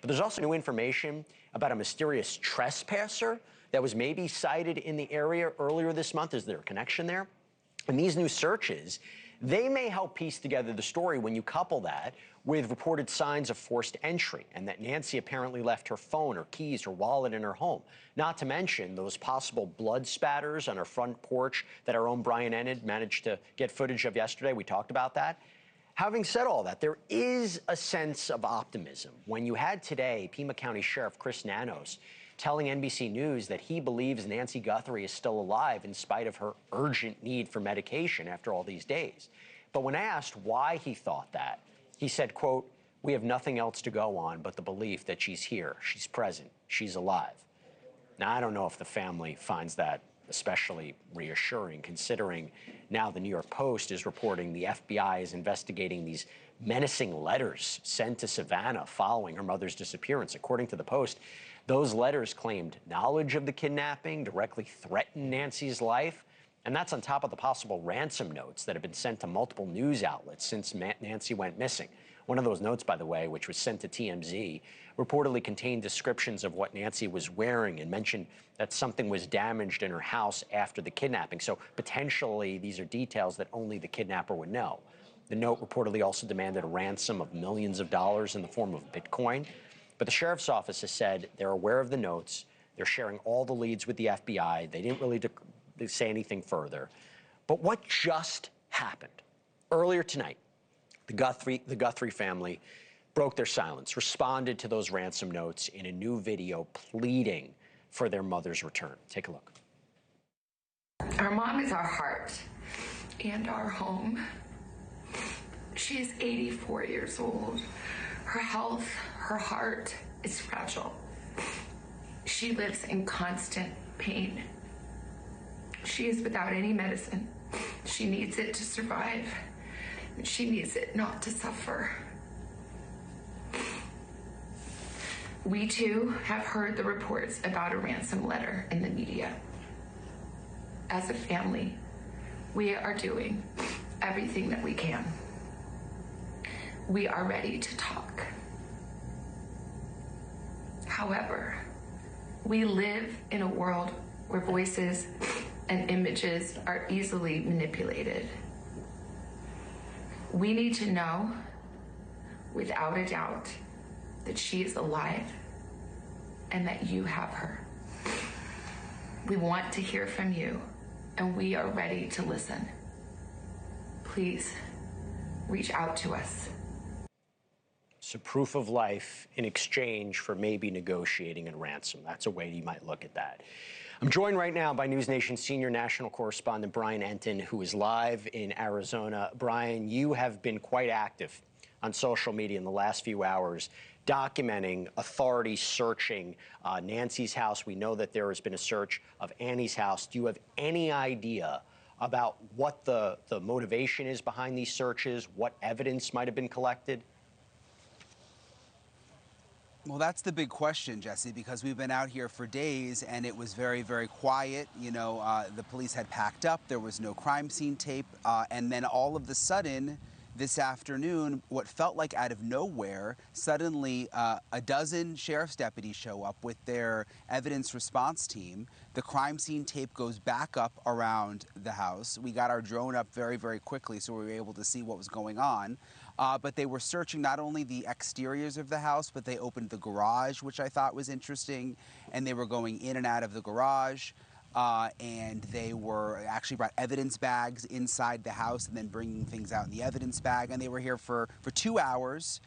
But there's also new information about a mysterious trespasser that was maybe sighted in the area earlier this month. Is there a connection there? And these new searches, they may help piece together the story when you couple that with reported signs of forced entry and that Nancy apparently left her phone, her keys, her wallet in her home. Not to mention those possible blood spatters on her front porch that our own Brian Enid managed to get footage of yesterday. We talked about that. Having said all that, there is a sense of optimism when you had today Pima County Sheriff Chris Nanos telling NBC News that he believes Nancy Guthrie is still alive in spite of her urgent need for medication after all these days. But when asked why he thought that, he said, quote, "We have nothing else to go on but the belief that she's here, she's present, she's alive." Now, I don't know if the family finds that especially reassuring, considering now the New York Post is reporting the FBI is investigating these menacing letters sent to Savannah following her mother's disappearance. According to the Post, those letters claimed knowledge of the kidnapping, directly threatened Nancy's life, and that's on top of the possible ransom notes that have been sent to multiple news outlets since Nancy went missing. One of those notes, by the way, which was sent to TMZ, reportedly contained descriptions of what Nancy was wearing and mentioned that something was damaged in her house after the kidnapping. So potentially these are details that only the kidnapper would know. The note reportedly also demanded a ransom of millions of dollars in the form of Bitcoin. But the sheriff's office has said they're aware of the notes. They're sharing all the leads with the FBI. They didn't really say anything further. But what just happened? Earlier tonight, the Guthrie family broke their silence, responded to those ransom notes in a new video pleading for their mother's return. Take a look. Our mom is our heart and our home. She is 84 years old. Her health, her heart is fragile. She lives in constant pain. She is without any medicine. She needs it to survive. She needs it not to suffer. We too have heard the reports about a ransom letter in the media. As a family, we are doing everything that we can. We are ready to talk. However, we live in a world where voices and images are easily manipulated. We need to know, without a doubt, that she is alive and that you have her. We want to hear from you, and we are ready to listen. Please reach out to us. So proof of life in exchange for maybe negotiating a ransom. That's a way you might look at that. I'm joined right now by NewsNation senior national correspondent Brian Entin, who is live in Arizona. Brian, you have been quite active on social media in the last few hours, documenting authorities searching Nancy's house. We know that there has been a search of Annie's house. Do you have any idea about what the motivation is behind these searches, what evidence might have been collected? Well, that's the big question, Jesse, because we've been out here for days and it was very, very quiet. You know, the police had packed up. There was no crime scene tape. And then all of a sudden, this afternoon, what felt like out of nowhere, suddenly a dozen sheriff's deputies show up with their evidence response team. The crime scene tape goes back up around the house. We got our drone up very, very quickly, so we were able to see what was going on. But they were searching not only the exteriors of the house, but they opened the garage, which I thought was interesting, and they were going in and out of the garage. And they were actually brought evidence bags inside the house and then bringing things out in the evidence bag. And they were here for 2 hours,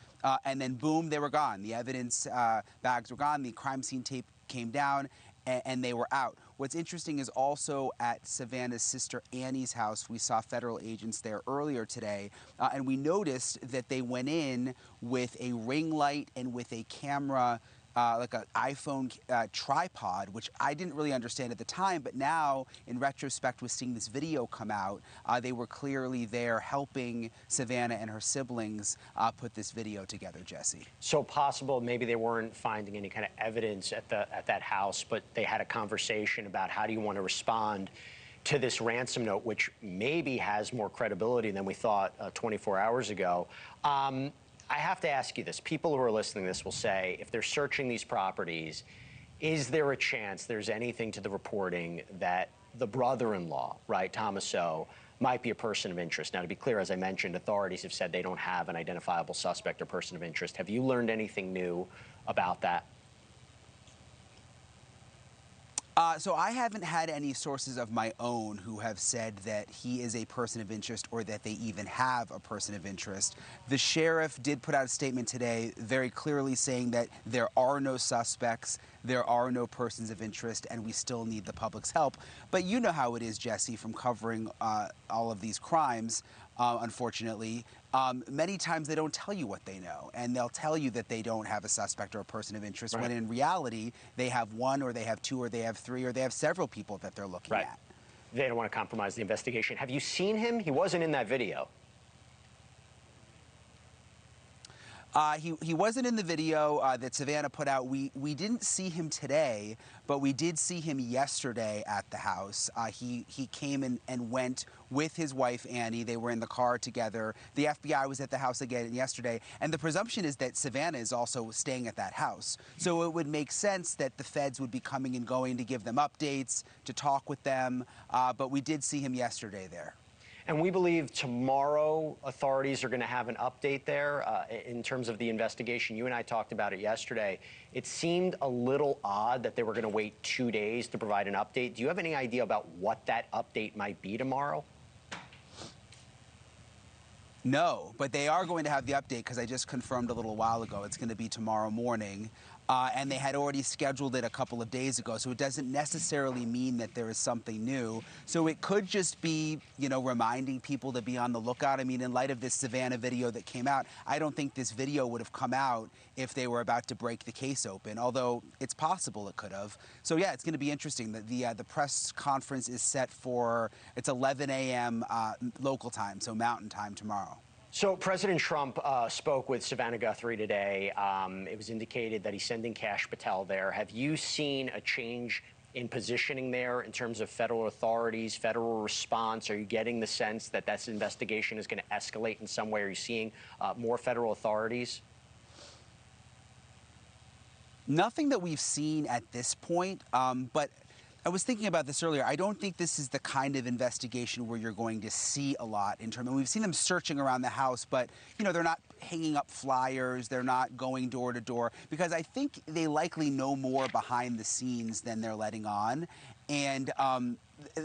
and then boom, they were gone. The evidence bags were gone. The crime scene tape came down, and they were out. What's interesting is also at Savannah's sister Annie's house, we saw federal agents there earlier today, and we noticed that they went in with a ring light and with a camera, like an iPhone tripod, which I didn't really understand at the time, but now, in retrospect, with seeing this video come out, they were clearly there helping Savannah and her siblings put this video together, Jesse. So possible maybe they weren't finding any kind of evidence at that house, but they had a conversation about how do you want to respond to this ransom note, which maybe has more credibility than we thought 24 hours ago. I have to ask you this. People who are listening to this will say, if they're searching these properties, is there a chance there's anything to the reporting that the brother-in-law, right, Thomas O., might be a person of interest? Now, to be clear, as I mentioned, authorities have said they don't have an identifiable suspect or person of interest. Have you learned anything new about that? So I haven't had any sources of my own who have said that he is a person of interest or that they even have a person of interest. The sheriff did put out a statement today very clearly saying that there are no suspects, there are no persons of interest, and we still need the public's help. But you know how it is, Jesse, from covering all of these crimes, unfortunately. Many times they don't tell you what they know, and they'll tell you that they don't have a suspect or a person of interest, when in reality they have one, or they have two, or they have three, or they have several people that they're looking at. They don't want to compromise the investigation. Have you seen him? He wasn't in that video. He wasn't in the video that Savannah put out. We didn't see him today, but we did see him yesterday at the house. He came and went with his wife, Annie. They were in the car together. The FBI was at the house again yesterday, and the presumption is that Savannah is also staying at that house. So it would make sense that the feds would be coming and going to give them updates, to talk with them, but we did see him yesterday there. And we believe tomorrow authorities are going to have an update there in terms of the investigation. You and I talked about it yesterday. It seemed a little odd that they were going to wait 2 days to provide an update. Do you have any idea about what that update might be tomorrow? No, but they are going to have the update, because I just confirmed a little while ago it's going to be tomorrow morning. And they had already scheduled it a couple of days ago, so it doesn't necessarily mean that there is something new. So it could just be, you know, reminding people to be on the lookout. I mean, in light of this Savannah video that came out, I don't think this video would have come out if they were about to break the case open, although it's possible it could have. So yeah, it's going to be interesting. The press conference is set for, it's 11 a.m. Local time, so Mountain Time tomorrow. So President Trump spoke with Savannah Guthrie today. It was indicated that he's sending Kash Patel there. Have you seen a change in positioning there in terms of federal authorities, federal response? Are you getting the sense that this investigation is going to escalate in some way? Are you seeing more federal authorities? Nothing that we've seen at this point, but I was thinking about this earlier. I don't think this is the kind of investigation where you're going to see a lot in terms of, we've seen them searching around the house, but, you know, they're not hanging up flyers, they're not going door to door, because I think they likely know more behind the scenes than they're letting on. And,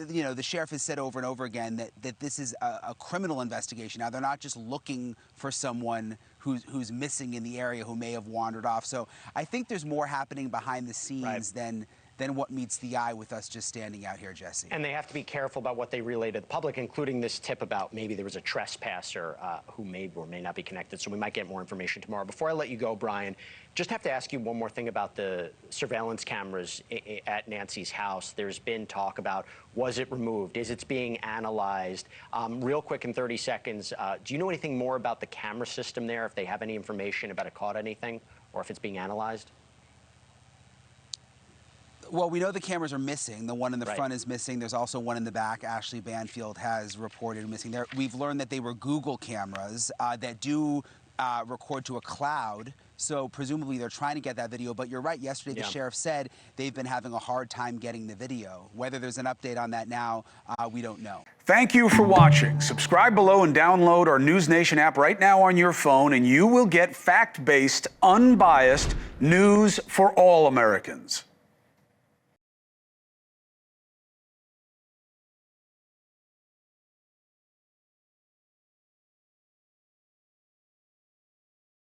you know, the sheriff has said over and over again that this is a criminal investigation. Now, they're not just looking for someone who's missing in the area, who may have wandered off. So I think there's more happening behind the scenes than what meets the eye with us just standing out here, Jesse. And they have to be careful about what they relay to the public, including this tip about maybe there was a trespasser who may or may not be connected. So we might get more information tomorrow. Before I let you go, Brian, just have to ask you one more thing about the surveillance cameras at Nancy's house. There's been talk about, was it removed? Is it being analyzed? Real quick, in 30 seconds, do you know anything more about the camera system there, if they have any information about it caught anything, or if it's being analyzed? Well, we know the cameras are missing. The one in the front is missing. There's also one in the back. Ashley Banfield has reported missing. We've learned that they were Google cameras that do record to a cloud. So presumably they're trying to get that video. But you're right. Yesterday, the sheriff said they've been having a hard time getting the video. Whether there's an update on that now, we don't know. Thank you for watching. Subscribe below and download our NewsNation app right now on your phone, and you will get fact-based, unbiased news for all Americans.